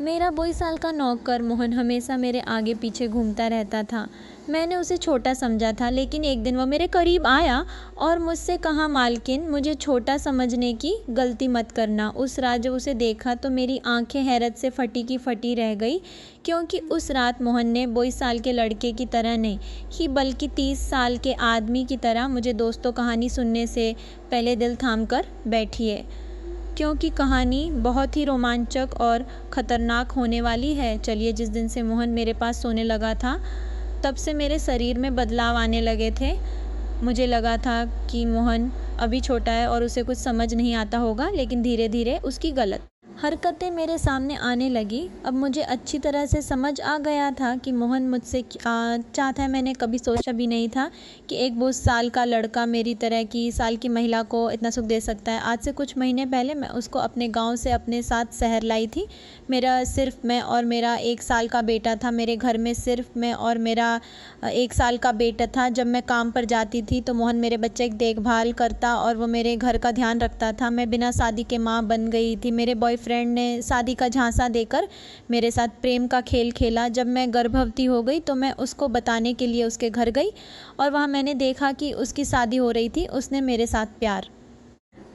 मेरा 22 साल का नौकर मोहन हमेशा मेरे आगे पीछे घूमता रहता था। मैंने उसे छोटा समझा था, लेकिन एक दिन वो मेरे करीब आया और मुझसे कहा, मालकिन, मुझे छोटा समझने की गलती मत करना। उस रात जब उसे देखा तो मेरी आंखें हैरत से फटी की फटी रह गई, क्योंकि उस रात मोहन ने 22 साल के लड़के की तरह नहीं ही बल्कि 30 साल के आदमी की तरह मुझे दोस्तों कहानी सुनने से पहले दिल थाम कर बैठी है, क्योंकि कहानी बहुत ही रोमांचक और ख़तरनाक होने वाली है। चलिए, जिस दिन से मोहन मेरे पास सोने लगा था, तब से मेरे शरीर में बदलाव आने लगे थे। मुझे लगा था कि मोहन अभी छोटा है और उसे कुछ समझ नहीं आता होगा, लेकिन धीरे धीरे उसकी गलत हरकतें मेरे सामने आने लगी। अब मुझे अच्छी तरह से समझ आ गया था कि मोहन मुझसे क्या चाहता है। मैंने कभी सोचा भी नहीं था कि एक 22 साल का लड़का मेरी तरह की साल की महिला को इतना सुख दे सकता है। आज से कुछ महीने पहले मैं उसको अपने गांव से अपने साथ शहर लाई थी। सिर्फ मैं और मेरा 1 साल का बेटा था। मेरे घर में सिर्फ मैं और मेरा 1 साल का बेटा था। जब मैं काम पर जाती थी तो मोहन मेरे बच्चे की देखभाल करता और वो मेरे घर का ध्यान रखता था। मैं बिना शादी के माँ बन गई थी। मेरे बॉयफ्रेंड ने शादी का झांसा देकर मेरे साथ प्रेम का खेल खेला। जब मैं गर्भवती हो गई तो मैं उसको बताने के लिए उसके घर गई और वहाँ मैंने देखा कि उसकी शादी हो रही थी। उसने मेरे साथ प्यार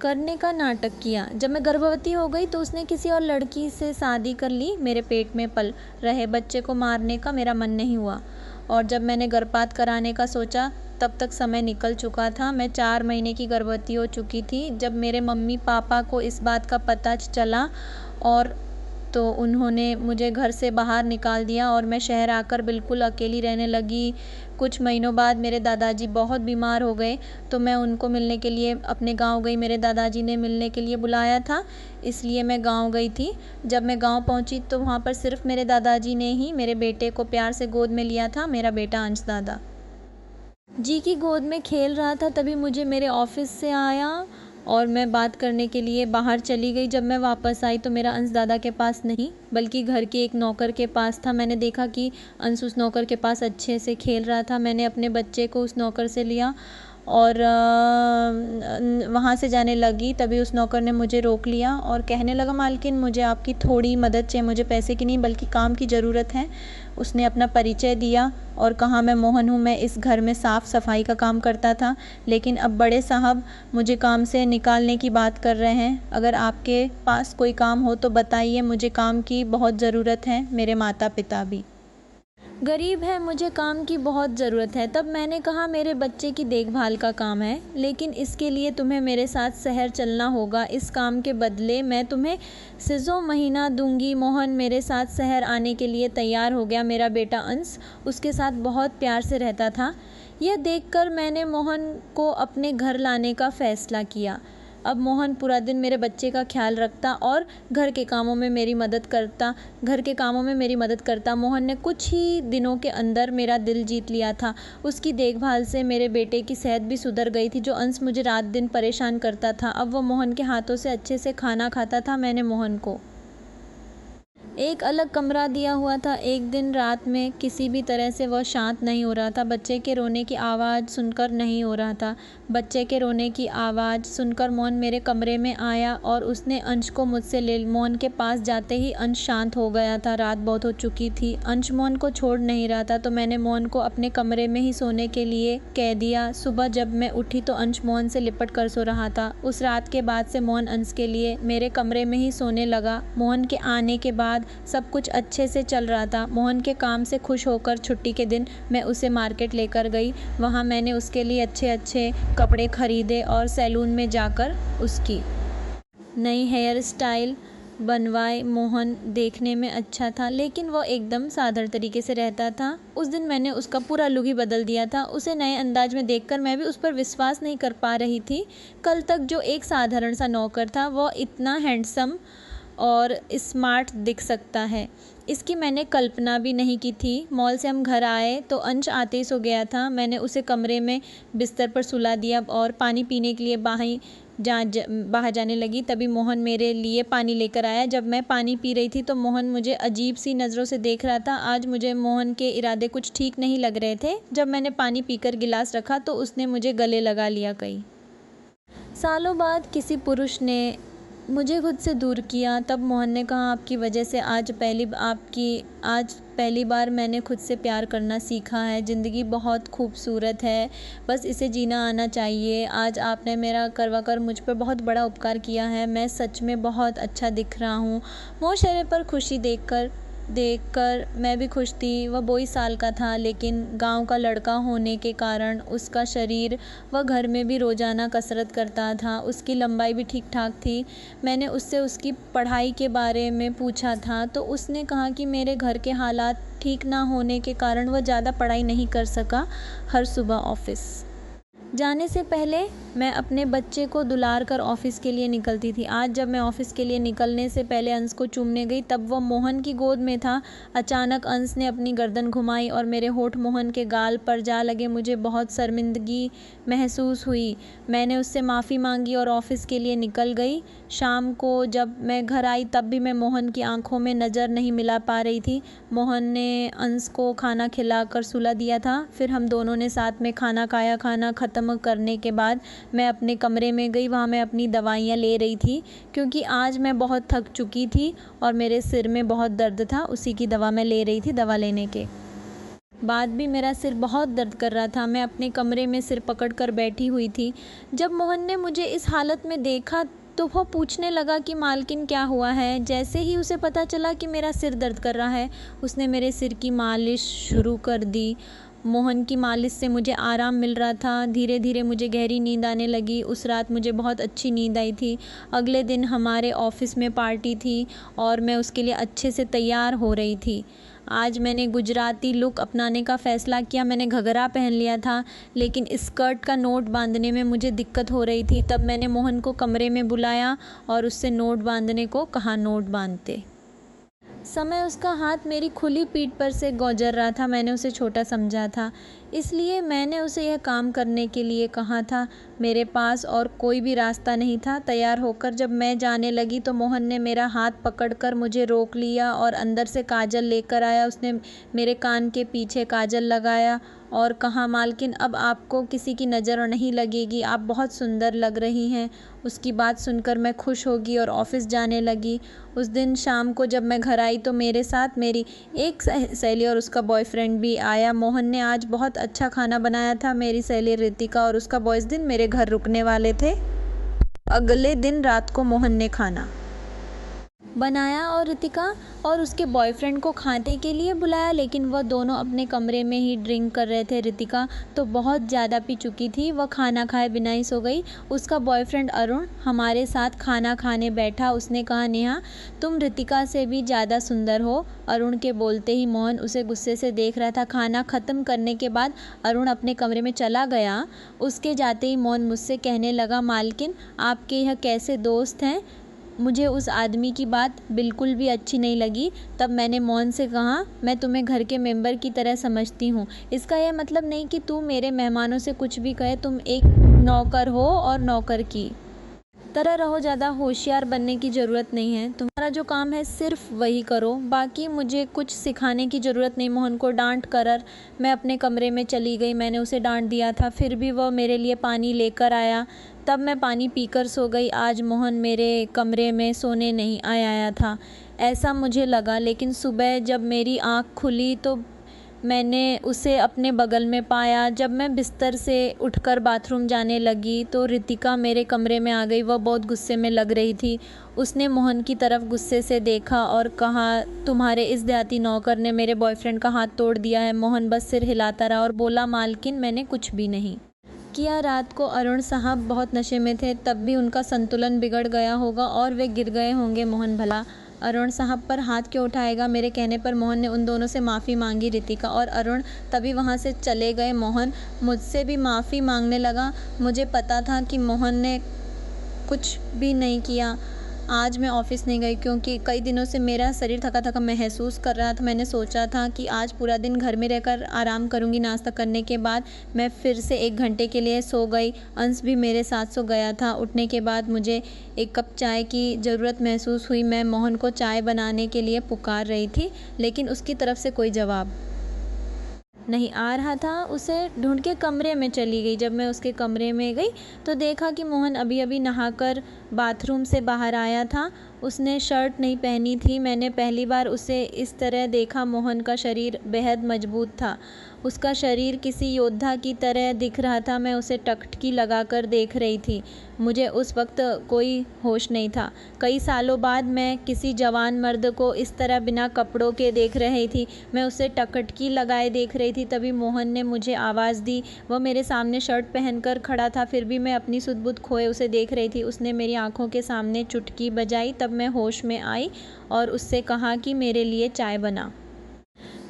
करने का नाटक किया। जब मैं गर्भवती हो गई तो उसने किसी और लड़की से शादी कर ली। मेरे पेट में पल रहे बच्चे को मारने का मेरा मन नहीं हुआ, और जब मैंने गर्भपात कराने का सोचा तब तक समय निकल चुका था। मैं 4 महीने की गर्भवती हो चुकी थी। जब मेरे मम्मी पापा को इस बात का पता चला और तो उन्होंने मुझे घर से बाहर निकाल दिया और मैं शहर आकर बिल्कुल अकेली रहने लगी। कुछ महीनों बाद मेरे दादाजी बहुत बीमार हो गए, तो मैं उनको मिलने के लिए अपने गांव गई। मेरे दादाजी ने मिलने के लिए बुलाया था, इसलिए मैं गांव गई थी। जब मैं गांव पहुंची तो वहां पर सिर्फ मेरे दादाजी ने ही मेरे बेटे को प्यार से गोद में लिया था। मेरा बेटा अंश दादा जी की गोद में खेल रहा था। तभी मुझे मेरे ऑफिस से आया और मैं बात करने के लिए बाहर चली गई। जब मैं वापस आई तो मेरा अंश दादा के पास नहीं बल्कि घर के एक नौकर के पास था। मैंने देखा कि अंश उस नौकर के पास अच्छे से खेल रहा था। मैंने अपने बच्चे को उस नौकर से लिया और वहाँ से जाने लगी। तभी उस नौकर ने मुझे रोक लिया और कहने लगा, मालकिन, मुझे आपकी थोड़ी मदद चाहिए। मुझे पैसे की नहीं बल्कि काम की ज़रूरत है। उसने अपना परिचय दिया और कहा, मैं मोहन हूँ, मैं इस घर में साफ़ सफाई का काम करता था, लेकिन अब बड़े साहब मुझे काम से निकालने की बात कर रहे हैं। अगर आपके पास कोई काम हो तो बताइए, मुझे काम की बहुत ज़रूरत है। मेरे माता पिता भी गरीब है, मुझे काम की बहुत ज़रूरत है। तब मैंने कहा, मेरे बच्चे की देखभाल का काम है, लेकिन इसके लिए तुम्हें मेरे साथ शहर चलना होगा। इस काम के बदले मैं तुम्हें सिजो महीना दूंगी। मोहन मेरे साथ शहर आने के लिए तैयार हो गया। मेरा बेटा अंश उसके साथ बहुत प्यार से रहता था। यह देखकर मैंने मोहन को अपने घर लाने का फ़ैसला किया। अब मोहन पूरा दिन मेरे बच्चे का ख्याल रखता और घर के कामों में मेरी मदद करता। मोहन ने कुछ ही दिनों के अंदर मेरा दिल जीत लिया था। उसकी देखभाल से मेरे बेटे की सेहत भी सुधर गई थी। जो अंश मुझे रात दिन परेशान करता था, अब वो मोहन के हाथों से अच्छे से खाना खाता था। मैंने मोहन को एक अलग कमरा दिया हुआ था। एक दिन रात में किसी भी तरह से वह शांत नहीं हो रहा था। बच्चे के रोने की आवाज़ सुनकर नहीं हो रहा था। बच्चे के रोने की आवाज़ सुनकर मोहन मेरे कमरे में आया और उसने अंश को मुझसे ले मोहन के पास जाते ही अंश शांत हो गया था। रात बहुत हो चुकी थी। अंश मोहन को छोड़ नहीं रहा था, तो मैंने मोहन को अपने कमरे में ही सोने के लिए कह दिया। सुबह जब मैं उठी तो अंश मोहन से लिपट कर सो रहा था। उस रात के बाद से मोहन अंश के लिए मेरे कमरे में ही सोने लगा। मोहन के आने के बाद सब कुछ अच्छे से चल रहा था। मोहन के काम से खुश होकर छुट्टी के दिन मैं उसे मार्केट लेकर गई। वहाँ मैंने उसके लिए अच्छे अच्छे कपड़े खरीदे और सैलून में जाकर उसकी नई हेयर स्टाइल बनवाए। मोहन देखने में अच्छा था, लेकिन वो एकदम साधारण तरीके से रहता था। उस दिन मैंने उसका पूरा लुक ही बदल दिया था। उसे नए अंदाज में देखकर मैं भी उस पर विश्वास नहीं कर पा रही थी। कल तक जो एक साधारण सा नौकर था, वो इतना हैंडसम और स्मार्ट दिख सकता है, इसकी मैंने कल्पना भी नहीं की थी। मॉल से हम घर आए तो अंश आते ही सो गया था। मैंने उसे कमरे में बिस्तर पर सुला दिया और पानी पीने के लिए बाहर जाने लगी। तभी मोहन मेरे लिए पानी लेकर आया। जब मैं पानी पी रही थी तो मोहन मुझे अजीब सी नज़रों से देख रहा था। आज मुझे मोहन के इरादे कुछ ठीक नहीं लग रहे थे। जब मैंने पानी पीकर गिलास रखा तो उसने मुझे गले लगा लिया। कई सालों बाद किसी पुरुष ने मुझे खुद से दूर किया। तब मोहन ने कहा, आपकी वजह से आज पहली बार मैंने खुद से प्यार करना सीखा है। ज़िंदगी बहुत खूबसूरत है, बस इसे जीना आना चाहिए। आज आपने मेरा करवा कर मुझ पर बहुत बड़ा उपकार किया है। मैं सच में बहुत अच्छा दिख रहा हूँ। मोहन चेहरे पर खुशी देखकर मैं भी खुश थी। वह 22 साल का था, लेकिन गांव का लड़का होने के कारण उसका शरीर, वह घर में भी रोज़ाना कसरत करता था। उसकी लंबाई भी ठीक ठाक थी। मैंने उससे उसकी पढ़ाई के बारे में पूछा था, तो उसने कहा कि मेरे घर के हालात ठीक ना होने के कारण वह ज़्यादा पढ़ाई नहीं कर सका। हर सुबह ऑफिस जाने से पहले मैं अपने बच्चे को दुलार कर ऑफ़िस के लिए निकलती थी। आज जब मैं ऑफ़िस के लिए निकलने से पहले अंश को चूमने गई, तब वह मोहन की गोद में था। अचानक अंश ने अपनी गर्दन घुमाई और मेरे होंठ मोहन के गाल पर जा लगे। मुझे बहुत शर्मिंदगी महसूस हुई। मैंने उससे माफ़ी मांगी और ऑफ़िस के लिए निकल गई। शाम को जब मैं घर आई, तब भी मैं मोहन की आंखों में नज़र नहीं मिला पा रही थी। मोहन ने अंश को खाना खिलाकर सुला दिया था। फिर हम दोनों ने साथ में खाना खाया। खाना ख़त्म करने के बाद मैं अपने कमरे में गई। वहाँ मैं अपनी दवाइयाँ ले रही थी, क्योंकि आज मैं बहुत थक चुकी थी और मेरे सिर में बहुत दर्द था। उसी की दवा मैं ले रही थी। दवा लेने के बाद भी मेरा सिर बहुत दर्द कर रहा था। मैं अपने कमरे में सिर पकड़कर बैठी हुई थी। जब मोहन ने मुझे इस हालत में देखा, तो वह पूछने लगा कि मालकिन क्या हुआ है। जैसे ही उसे पता चला कि मेरा सिर दर्द कर रहा है, उसने मेरे सिर की मालिश शुरू कर दी। मोहन की मालिश से मुझे आराम मिल रहा था। धीरे धीरे मुझे गहरी नींद आने लगी। उस रात मुझे बहुत अच्छी नींद आई थी। अगले दिन हमारे ऑफिस में पार्टी थी और मैं उसके लिए अच्छे से तैयार हो रही थी। आज मैंने गुजराती लुक अपनाने का फ़ैसला किया। मैंने घघरा पहन लिया था, लेकिन स्कर्ट का नोट बांधने में मुझे दिक्कत हो रही थी। तब मैंने मोहन को कमरे में बुलाया और उससे नोट बांधने को कहा। नोट बांधते समय उसका हाथ मेरी खुली पीठ पर से गुजर रहा था। मैंने उसे छोटा समझा था, इसलिए मैंने उसे यह काम करने के लिए कहा था। मेरे पास और कोई भी रास्ता नहीं था। तैयार होकर जब मैं जाने लगी, तो मोहन ने मेरा हाथ पकड़कर मुझे रोक लिया और अंदर से काजल लेकर आया। उसने मेरे कान के पीछे काजल लगाया और कहा, मालकिन अब आपको किसी की नज़र नहीं लगेगी, आप बहुत सुंदर लग रही हैं। उसकी बात सुनकर मैं खुश होगी और ऑफिस जाने लगी। उस दिन शाम को जब मैं घर आई, तो मेरे साथ मेरी एक सहेली और उसका बॉयफ्रेंड भी आया। मोहन ने आज बहुत अच्छा खाना बनाया था। मेरी सहेली रितिका और उसका बॉय इस दिन मेरे घर रुकने वाले थे। अगले दिन रात को मोहन ने खाना बनाया और रितिका और उसके बॉयफ्रेंड को खाने के लिए बुलाया, लेकिन वह दोनों अपने कमरे में ही ड्रिंक कर रहे थे। रितिका तो बहुत ज़्यादा पी चुकी थी। वह खाना खाए बिना ही सो गई। उसका बॉयफ्रेंड अरुण हमारे साथ खाना खाने बैठा। उसने कहा, नेहा तुम रितिका से भी ज़्यादा सुंदर हो। अरुण के बोलते ही मोहन उसे गुस्से से देख रहा था। खाना ख़त्म करने के बाद अरुण अपने कमरे में चला गया। उसके जाते ही मोहन मुझसे कहने लगा, मालकिन आपके यह कैसे दोस्त हैं। मुझे उस आदमी की बात बिल्कुल भी अच्छी नहीं लगी। तब मैंने मोहन से कहा, मैं तुम्हें घर के मेंबर की तरह समझती हूँ। इसका यह मतलब नहीं कि तू मेरे मेहमानों से कुछ भी कहे। तुम एक नौकर हो और नौकर की तरह रहो। ज़्यादा होशियार बनने की ज़रूरत नहीं है। तुम्हारा जो काम है सिर्फ वही करो, बाकी मुझे कुछ सिखाने की ज़रूरत नहीं। मोहन को डांट कर मैं अपने कमरे में चली गई। मैंने उसे डांट दिया था, फिर भी वह मेरे लिए पानी लेकर आया। तब मैं पानी पीकर सो गई। आज मोहन मेरे कमरे में सोने नहीं आया था, ऐसा मुझे लगा। लेकिन सुबह जब मेरी आँख खुली, तो मैंने उसे अपने बगल में पाया। जब मैं बिस्तर से उठकर बाथरूम जाने लगी, तो रितिका मेरे कमरे में आ गई। वह बहुत गुस्से में लग रही थी। उसने मोहन की तरफ गुस्से से देखा और कहा, तुम्हारे इस देहाती नौकर ने मेरे बॉयफ्रेंड का हाथ तोड़ दिया है। मोहन बस सिर हिलाता रहा और बोला, मालकिन मैंने कुछ भी नहीं किया। रात को अरुण साहब बहुत नशे में थे, तब भी उनका संतुलन बिगड़ गया होगा और वे गिर गए होंगे। मोहन भला अरुण साहब पर हाथ क्यों उठाएगा। मेरे कहने पर मोहन ने उन दोनों से माफ़ी मांगी। रितिका और अरुण तभी वहाँ से चले गए। मोहन मुझसे भी माफ़ी मांगने लगा। मुझे पता था कि मोहन ने कुछ भी नहीं किया। आज मैं ऑफ़िस नहीं गई, क्योंकि कई दिनों से मेरा शरीर थका थका महसूस कर रहा था। मैंने सोचा था कि आज पूरा दिन घर में रहकर आराम करूंगी। नाश्ता करने के बाद मैं फिर से 1 घंटे के लिए सो गई। अंश भी मेरे साथ सो गया था। उठने के बाद मुझे एक कप चाय की ज़रूरत महसूस हुई। मैं मोहन को चाय बनाने के लिए पुकार रही थी, लेकिन उसकी तरफ से कोई जवाब नहीं आ रहा था, उसे ढूंढ के कमरे में चली गई। जब मैं उसके कमरे में गई तो देखा कि मोहन अभी अभी नहाकर बाथरूम से बाहर आया था। उसने शर्ट नहीं पहनी थी। मैंने पहली बार उसे इस तरह देखा। मोहन का शरीर बेहद मजबूत था। उसका शरीर किसी योद्धा की तरह दिख रहा था। मैं उसे टकटकी लगाकर देख रही थी। मुझे उस वक्त कोई होश नहीं था। कई सालों बाद मैं किसी जवान मर्द को इस तरह बिना कपड़ों के देख रही थी। मैं उसे टकटकी लगाए देख रही थी। तभी मोहन ने मुझे आवाज़ दी। वह मेरे सामने शर्ट पहनकर खड़ा था, फिर भी मैं अपनी सुध-बुध खोए उसे देख रही थी। उसने मेरी आंखों के सामने चुटकी बजाई। तब मैं होश में आई और उससे कहा कि मेरे लिए चाय बना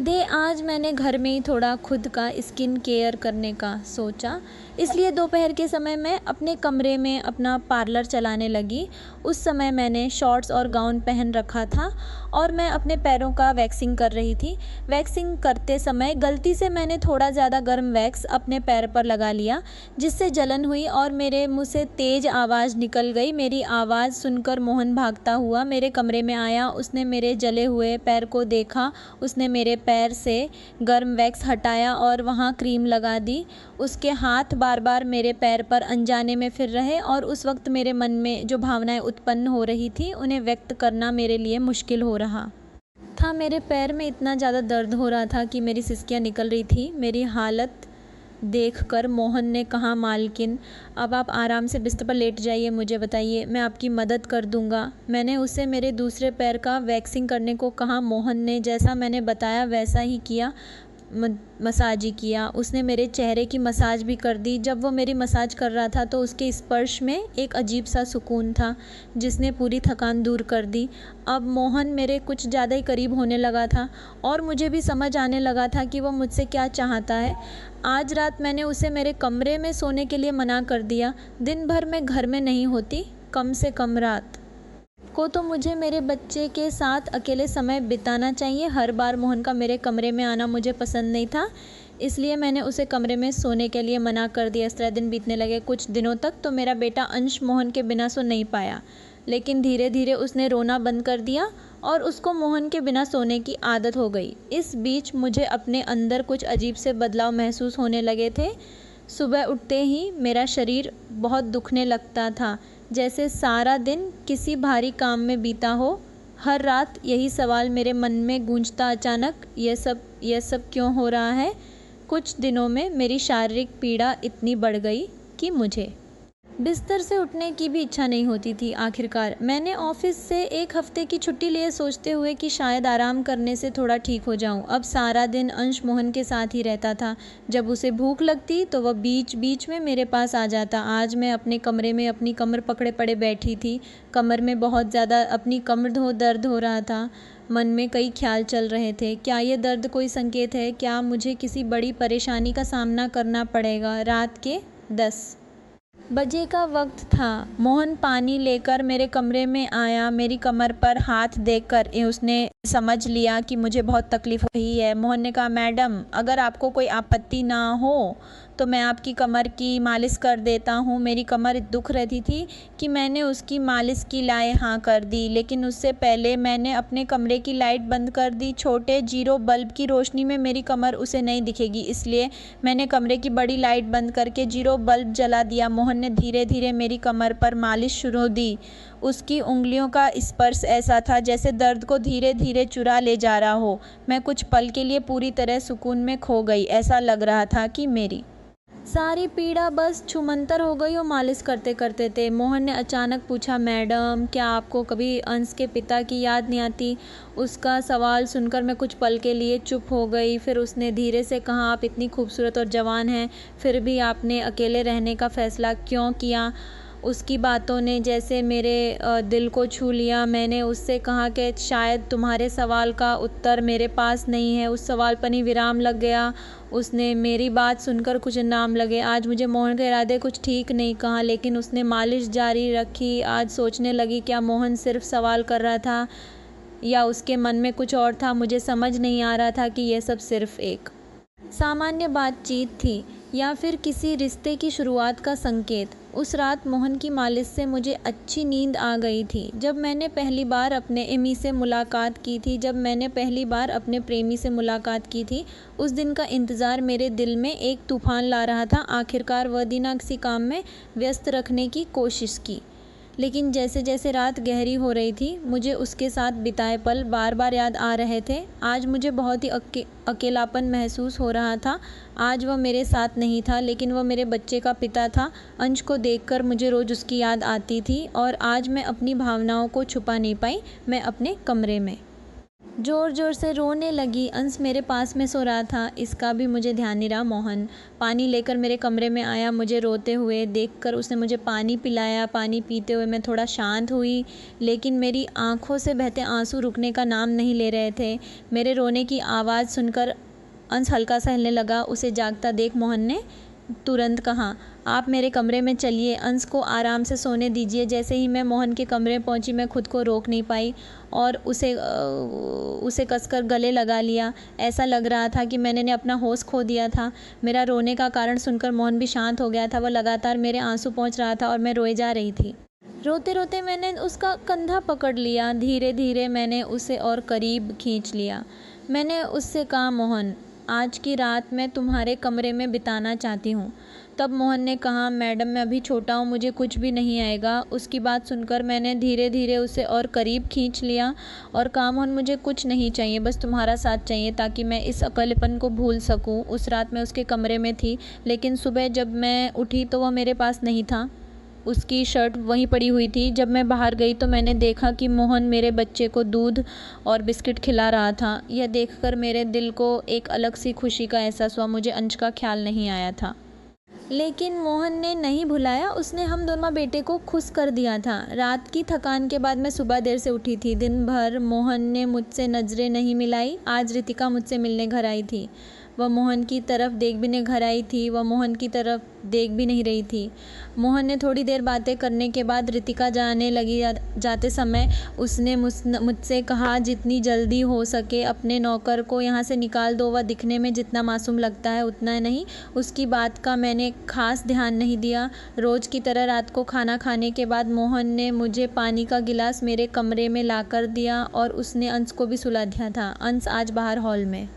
दे। आज मैंने घर में ही थोड़ा खुद का स्किन केयर करने का सोचा, इसलिए दोपहर के समय मैं अपने कमरे में अपना पार्लर चलाने लगी। उस समय मैंने शॉर्ट्स और गाउन पहन रखा था और मैं अपने पैरों का वैक्सिंग कर रही थी। वैक्सिंग करते समय गलती से मैंने थोड़ा ज़्यादा गर्म वैक्स अपने पैर पर लगा लिया, जिससे जलन हुई और मेरे मुंह से तेज़ आवाज़ निकल गई। मेरी आवाज़ सुनकर मोहन भागता हुआ मेरे कमरे में आया। उसने मेरे जले हुए पैर को देखा। उसने मेरे पैर से गर्म वैक्स हटाया और वहाँ क्रीम लगा दी। उसके हाथ बार बार मेरे पैर पर अनजाने में फिर रहे और उस वक्त मेरे मन में जो भावनाएं उत्पन्न हो रही थी उन्हें व्यक्त करना मेरे लिए मुश्किल हो रहा था। मेरे पैर में इतना ज़्यादा दर्द हो रहा था कि मेरी सिसकियाँ निकल रही थी। मेरी हालत देखकर मोहन ने कहा, मालकिन अब आप आराम से बिस्तर पर लेट जाइए, मुझे बताइए, मैं आपकी मदद कर दूंगा। मैंने उसे मेरे दूसरे पैर का वैक्सिंग करने को कहा। मोहन ने जैसा मैंने बताया वैसा ही किया, मसाज ही किया। उसने मेरे चेहरे की मसाज भी कर दी। जब वो मेरी मसाज कर रहा था तो उसके स्पर्श में एक अजीब सा सुकून था जिसने पूरी थकान दूर कर दी। अब मोहन मेरे कुछ ज़्यादा ही करीब होने लगा था और मुझे भी समझ आने लगा था कि वो मुझसे क्या चाहता है। आज रात मैंने उसे मेरे कमरे में सोने के लिए मना कर दिया। दिन भर मैं घर में नहीं होती, कम से कम रात को तो मुझे मेरे बच्चे के साथ अकेले समय बिताना चाहिए। हर बार मोहन का मेरे कमरे में आना मुझे पसंद नहीं था, इसलिए मैंने उसे कमरे में सोने के लिए मना कर दिया। इस तरह दिन बीतने लगे। कुछ दिनों तक तो मेरा बेटा अंश मोहन के बिना सो नहीं पाया, लेकिन धीरे धीरे उसने रोना बंद कर दिया और उसको मोहन के बिना सोने की आदत हो गई। इस बीच मुझे अपने अंदर कुछ अजीब से बदलाव महसूस होने लगे थे। सुबह उठते ही मेरा शरीर बहुत दुखने लगता था, जैसे सारा दिन किसी भारी काम में बीता हो। हर रात यही सवाल मेरे मन में गूंजता, अचानक यह सब क्यों हो रहा है। कुछ दिनों में मेरी शारीरिक पीड़ा इतनी बढ़ गई कि मुझे बिस्तर से उठने की भी इच्छा नहीं होती थी। आखिरकार मैंने ऑफिस से 1 हफ्ते की छुट्टी लिए, सोचते हुए कि शायद आराम करने से थोड़ा ठीक हो जाऊं। अब सारा दिन अंश मोहन के साथ ही रहता था। जब उसे भूख लगती तो वह बीच बीच में मेरे पास आ जाता। आज मैं अपने कमरे में अपनी कमर पकड़े पड़े बैठी थी। कमर में बहुत ज़्यादा अपनी कमर दर्द हो रहा था। मन में कई ख्याल चल रहे थे। क्या ये दर्द कोई संकेत है? क्या मुझे किसी बड़ी परेशानी का सामना करना पड़ेगा? रात के 10 बजे का वक्त था। मोहन पानी लेकर मेरे कमरे में आया। मेरी कमर पर हाथ देकर उसने समझ लिया कि मुझे बहुत तकलीफ़ हो रही है। मोहन ने कहा, मैडम अगर आपको कोई आपत्ति ना हो तो मैं आपकी कमर की मालिश कर देता हूँ। मेरी कमर दुख रही थी कि मैंने उसकी मालिश की लाए हाँ कर दी, लेकिन उससे पहले मैंने अपने कमरे की लाइट बंद कर दी। छोटे 0 बल्ब की रोशनी में मेरी कमर उसे नहीं दिखेगी, इसलिए मैंने कमरे की बड़ी लाइट बंद करके 0 बल्ब जला दिया। मोहन ने धीरे धीरे मेरी कमर पर मालिश शुरू दी। उसकी उंगलियों का स्पर्श ऐसा था जैसे दर्द को धीरे धीरे चुरा ले जा रहा हो। मैं कुछ पल के लिए पूरी तरह सुकून में खो गई। ऐसा लग रहा था कि मेरी सारी पीड़ा बस छूमंतर हो गई और मालिश करते करते थे। मोहन ने अचानक पूछा, मैडम क्या आपको कभी अंश के पिता की याद नहीं आती? उसका सवाल सुनकर मैं कुछ पल के लिए चुप हो गई। फिर उसने धीरे से कहा, आप इतनी खूबसूरत और जवान हैं, फिर भी आपने अकेले रहने का फ़ैसला क्यों किया? उसकी बातों ने जैसे मेरे दिल को छू लिया। मैंने उससे कहा कि शायद तुम्हारे सवाल का उत्तर मेरे पास नहीं है। उस सवाल पर ही विराम लग गया। उसने मेरी बात सुनकर कुछ नाम लगे। आज मुझे मोहन के इरादे कुछ ठीक नहीं कहा, लेकिन उसने मालिश जारी रखी। आज सोचने लगी, क्या मोहन सिर्फ सवाल कर रहा था या उसके मन में कुछ और था? मुझे समझ नहीं आ रहा था कि यह सब सिर्फ एक सामान्य बातचीत थी या फिर किसी रिश्ते की शुरुआत का संकेत। उस रात मोहन की मालिश से मुझे अच्छी नींद आ गई थी। जब मैंने पहली बार अपने एमी से मुलाकात की थी, जब मैंने पहली बार अपने प्रेमी से मुलाकात की थी, उस दिन का इंतज़ार मेरे दिल में एक तूफ़ान ला रहा था। आखिरकार वह दिन किसी काम में व्यस्त रखने की कोशिश की, लेकिन जैसे जैसे रात गहरी हो रही थी, मुझे उसके साथ बिताए पल बार बार याद आ रहे थे। आज मुझे बहुत ही अकेलापन महसूस हो रहा था। आज वह मेरे साथ नहीं था, लेकिन वह मेरे बच्चे का पिता था। अंश को देखकर मुझे रोज़ उसकी याद आती थी और आज मैं अपनी भावनाओं को छुपा नहीं पाई। मैं अपने कमरे में ज़ोर ज़ोर से रोने लगी। अंश मेरे पास में सो रहा था, इसका भी मुझे ध्यान नहीं रहा। मोहन पानी लेकर मेरे कमरे में आया। मुझे रोते हुए देखकर उसने मुझे पानी पिलाया। पानी पीते हुए मैं थोड़ा शांत हुई, लेकिन मेरी आँखों से बहते आंसू रुकने का नाम नहीं ले रहे थे। मेरे रोने की आवाज़ सुनकर अंश हल्का सा हिलने लगा। उसे जागता देख मोहन ने तुरंत कहा, आप मेरे कमरे में चलिए, अंश को आराम से सोने दीजिए। जैसे ही मैं मोहन के कमरे में पहुंची, मैं खुद को रोक नहीं पाई और उसे कसकर गले लगा लिया। ऐसा लग रहा था कि मैंने अपना होश खो दिया था। मेरा रोने का कारण सुनकर मोहन भी शांत हो गया था। वह लगातार मेरे आंसू पोंछ रहा था और मैं रोए जा रही थी। रोते रोते मैंने उसका कंधा पकड़ लिया। धीरे धीरे मैंने उसे और करीब खींच लिया। मैंने उससे कहा, मोहन, आज की रात मैं तुम्हारे कमरे में बिताना चाहती हूँ। तब मोहन ने कहा, मैडम, मैं अभी छोटा हूँ, मुझे कुछ भी नहीं आएगा। उसकी बात सुनकर मैंने धीरे धीरे उसे और करीब खींच लिया और कहा, मोहन, मुझे कुछ नहीं चाहिए, बस तुम्हारा साथ चाहिए ताकि मैं इस अकेलेपन को भूल सकूँ। उस रात मैं उसके कमरे में थी, लेकिन सुबह जब मैं उठी तो वह मेरे पास नहीं था। उसकी शर्ट वहीं पड़ी हुई थी। जब मैं बाहर गई तो मैंने देखा कि मोहन मेरे बच्चे को दूध और बिस्किट खिला रहा था। यह देखकर मेरे दिल को एक अलग सी खुशी का एहसास हुआ। मुझे अंश का ख्याल नहीं आया था, लेकिन मोहन ने नहीं भुलाया। उसने हम दोनों बेटे को खुश कर दिया था। रात की थकान के बाद मैं सुबह देर से उठी थी। दिन भर मोहन ने मुझसे नज़रें नहीं मिलाई। आज रितिका मुझसे मिलने घर आई थी। वह मोहन की तरफ देख भी नहीं घर आई थी, वह मोहन की तरफ देख भी नहीं रही थी। मोहन ने थोड़ी देर बातें करने के बाद रितिका जाने लगी। जाते समय उसने मुझसे कहा, जितनी जल्दी हो सके अपने नौकर को यहाँ से निकाल दो। वह दिखने में जितना मासूम लगता है उतना नहीं। उसकी बात का मैंने खास ध्यान नहीं दिया। रोज़ की तरह रात को खाना खाने के बाद मोहन ने मुझे पानी का गिलास मेरे कमरे में ला कर दिया और उसने अंश को भी सुला दिया था। अंश आज बाहर हॉल में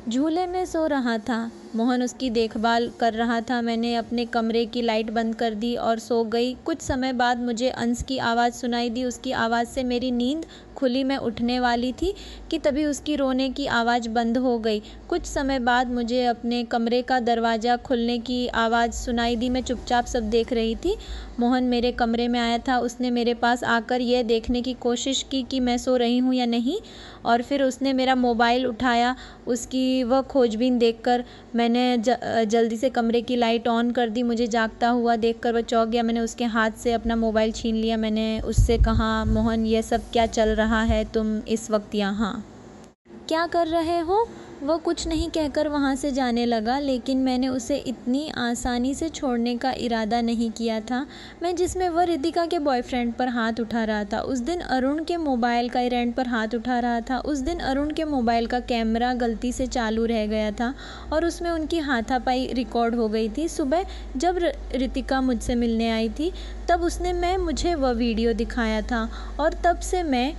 झूले में सो रहा था। मोहन उसकी देखभाल कर रहा था। मैंने अपने कमरे की लाइट बंद कर दी और सो गई। कुछ समय बाद मुझे अंश की आवाज़ सुनाई दी। उसकी आवाज़ से मेरी नींद खुली। मैं उठने वाली थी कि तभी उसकी रोने की आवाज़ बंद हो गई। कुछ समय बाद मुझे अपने कमरे का दरवाज़ा खुलने की आवाज़ सुनाई दी। मैं चुपचाप सब देख रही थी। मोहन मेरे कमरे में आया था। उसने मेरे पास आकर यह देखने की कोशिश की कि मैं सो रही हूँ या नहीं, और फिर उसने मेरा मोबाइल उठाया। उसकी वह खोजबीन देखकर मैंने जल्दी से कमरे की लाइट ऑन कर दी। मुझे जागता हुआ देखकर वह चौंक गया। मैंने उसके हाथ से अपना मोबाइल छीन लिया। मैंने उससे कहा, मोहन, यह सब क्या चल रहा है? तुम इस वक्त यहाँ क्या कर रहे हो? वह कुछ नहीं कहकर वहाँ से जाने लगा, लेकिन मैंने उसे इतनी आसानी से छोड़ने का इरादा नहीं किया था। मैं जिसमें वह रितिका के बॉयफ्रेंड पर हाथ उठा रहा था, उस दिन अरुण के मोबाइल का रेंट पर हाथ उठा रहा था, उस दिन अरुण के मोबाइल का कैमरा गलती से चालू रह गया था और उसमें उनकी हाथापाई रिकॉर्ड हो गई थी। सुबह जब रितिका मुझसे मिलने आई थी तब उसने मुझे वह वीडियो दिखाया था और तब से मैं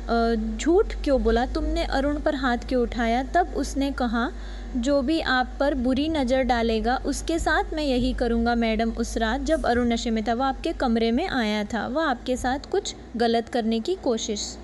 झूठ क्यों बोला, तुमने अरुण पर हाथ क्यों उठाया? तब उसने कहा, जो भी आप पर बुरी नज़र डालेगा उसके साथ मैं यही करूँगा। मैडम, उस रात जब अरुण नशे में था, वह आपके कमरे में आया था, वह आपके साथ कुछ गलत करने की कोशिश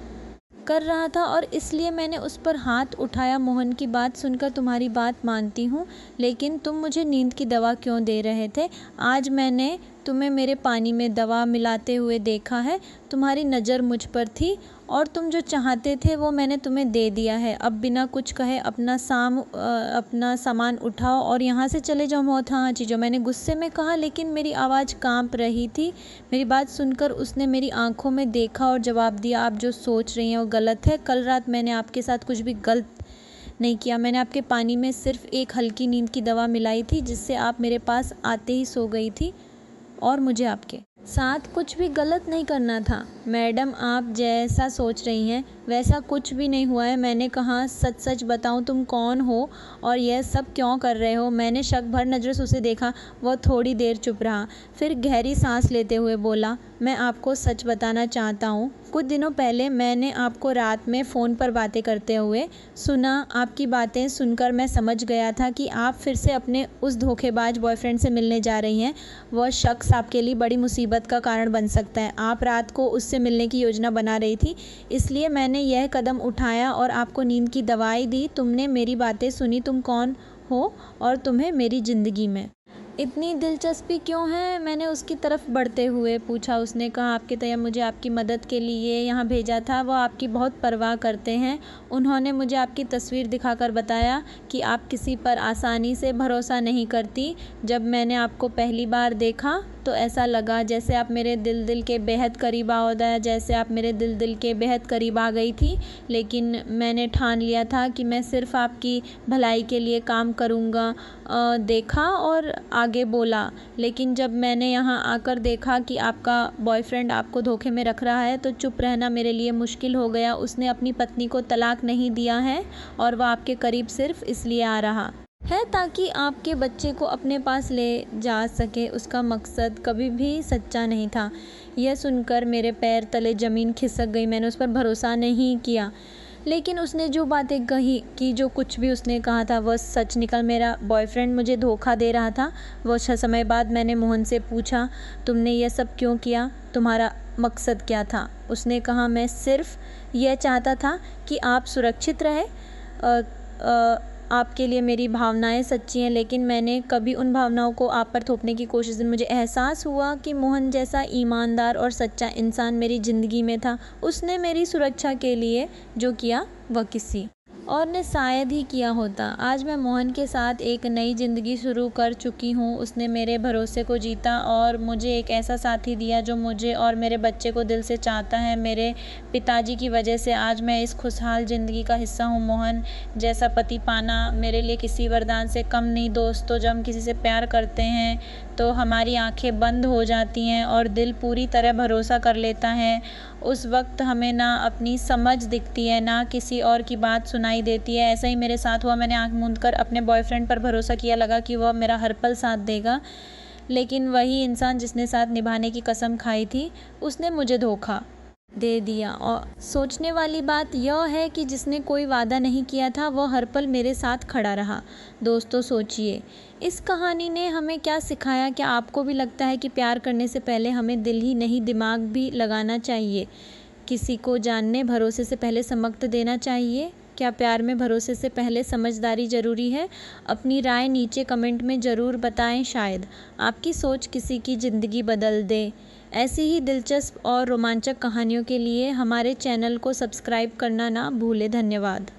कर रहा था और इसलिए मैंने उस पर हाथ उठाया। मोहन की बात सुनकर तुम्हारी बात मानती हूँ, लेकिन तुम मुझे नींद की दवा क्यों दे रहे थे? आज मैंने तुम्हें मेरे पानी में दवा मिलाते हुए देखा है। तुम्हारी नज़र मुझ पर थी और तुम जो चाहते थे वो मैंने तुम्हें दे दिया है। अब बिना कुछ कहे अपना सामान उठाओ और यहाँ से चले जाओ। बहुत हाँ चीज़ों, मैंने गुस्से में कहा, लेकिन मेरी आवाज़ कांप रही थी। मेरी बात सुनकर उसने मेरी आंखों में देखा और जवाब दिया, आप जो सोच रही हैं वो गलत है। कल रात मैंने आपके साथ कुछ भी गलत नहीं किया। मैंने आपके पानी में सिर्फ एक हल्की नींद की दवा मिलाई थी, जिससे आप मेरे पास आते ही सो गई थी और मुझे आपके साथ कुछ भी गलत नहीं करना था। मैडम, आप जैसा सोच रही हैं वैसा कुछ भी नहीं हुआ है। मैंने कहा, सच सच बताऊं, तुम कौन हो और यह सब क्यों कर रहे हो? मैंने शक भर नज़रों से उसे देखा। वह थोड़ी देर चुप रहा, फिर गहरी सांस लेते हुए बोला, मैं आपको सच बताना चाहता हूँ। कुछ दिनों पहले मैंने आपको रात में फ़ोन पर बातें करते हुए सुना। आपकी बातें सुनकर मैं समझ गया था कि आप फिर से अपने उस धोखेबाज बॉयफ्रेंड से मिलने जा रही हैं। वह शख्स आपके लिए बड़ी मुसीबत का कारण बन सकता है। आप रात को उससे मिलने की योजना बना रही थी, इसलिए मैंने यह कदम उठाया और आपको नींद की दवाई दी। तुमने मेरी बातें सुनी, तुम कौन हो और तुम्हें मेरी ज़िंदगी में इतनी दिलचस्पी क्यों है? मैंने उसकी तरफ बढ़ते हुए पूछा। उसने कहा, आपके तैयब मुझे आपकी मदद के लिए यहाँ भेजा था। वो आपकी बहुत परवाह करते हैं। उन्होंने मुझे आपकी तस्वीर दिखाकर बताया कि आप किसी पर आसानी से भरोसा नहीं करती। जब मैंने आपको पहली बार देखा तो ऐसा लगा जैसे आप मेरे दिल के बेहद करीब आओ जैसे आप मेरे दिल के बेहद करीब आ गई थी। लेकिन मैंने ठान लिया था कि मैं सिर्फ़ आपकी भलाई के लिए काम करूँगा। देखा और आगे बोला, लेकिन जब मैंने यहाँ आकर देखा कि आपका बॉयफ्रेंड आपको धोखे में रख रहा है तो चुप रहना मेरे लिए मुश्किल हो गया। उसने अपनी पत्नी को तलाक नहीं दिया है और वह आपके करीब सिर्फ इसलिए आ रहा है ताकि आपके बच्चे को अपने पास ले जा सके। उसका मकसद कभी भी सच्चा नहीं था। यह सुनकर मेरे पैर तले ज़मीन खिसक गई। मैंने उस पर भरोसा नहीं किया, लेकिन उसने जो बातें कही कि जो कुछ भी उसने कहा था वह सच निकल। मेरा बॉयफ्रेंड मुझे धोखा दे रहा था। वो 6 समय बाद मैंने मोहन से पूछा, तुमने यह सब क्यों किया? तुम्हारा मकसद क्या था? उसने कहा, मैं सिर्फ यह चाहता था कि आप सुरक्षित रहे। आपके लिए मेरी भावनाएं सच्ची हैं, लेकिन मैंने कभी उन भावनाओं को आप पर थोपने की कोशिश नहीं। मुझे एहसास हुआ कि मोहन जैसा ईमानदार और सच्चा इंसान मेरी ज़िंदगी में था। उसने मेरी सुरक्षा के लिए जो किया वह किसी और ने शायद ही किया होता। आज मैं मोहन के साथ एक नई ज़िंदगी शुरू कर चुकी हूँ। उसने मेरे भरोसे को जीता और मुझे एक ऐसा साथी दिया जो मुझे और मेरे बच्चे को दिल से चाहता है। मेरे पिताजी की वजह से आज मैं इस खुशहाल ज़िंदगी का हिस्सा हूँ। मोहन जैसा पति पाना मेरे लिए किसी वरदान से कम नहीं। दोस्तों, जब हम किसी से प्यार करते हैं तो हमारी आंखें बंद हो जाती हैं और दिल पूरी तरह भरोसा कर लेता है। उस वक्त हमें ना अपनी समझ दिखती है, ना किसी और की बात सुनाई देती है। ऐसा ही मेरे साथ हुआ। मैंने आंख मूंद कर अपने बॉयफ्रेंड पर भरोसा किया। लगा कि वह मेरा हर पल साथ देगा, लेकिन वही इंसान जिसने साथ निभाने की कसम खाई थी, उसने मुझे धोखा दे दिया। और सोचने वाली बात यह है कि जिसने कोई वादा नहीं किया था वह हर पल मेरे साथ खड़ा रहा। दोस्तों, सोचिए, इस कहानी ने हमें क्या सिखाया? क्या आपको भी लगता है कि प्यार करने से पहले हमें दिल ही नहीं दिमाग भी लगाना चाहिए? किसी को जानने भरोसे से पहले समक्त देना चाहिए? क्या प्यार में भरोसे से पहले समझदारी ज़रूरी है? अपनी राय नीचे कमेंट में ज़रूर बताएं। शायद आपकी सोच किसी की ज़िंदगी बदल दे। ऐसी ही दिलचस्प और रोमांचक कहानियों के लिए हमारे चैनल को सब्सक्राइब करना ना भूलें। धन्यवाद।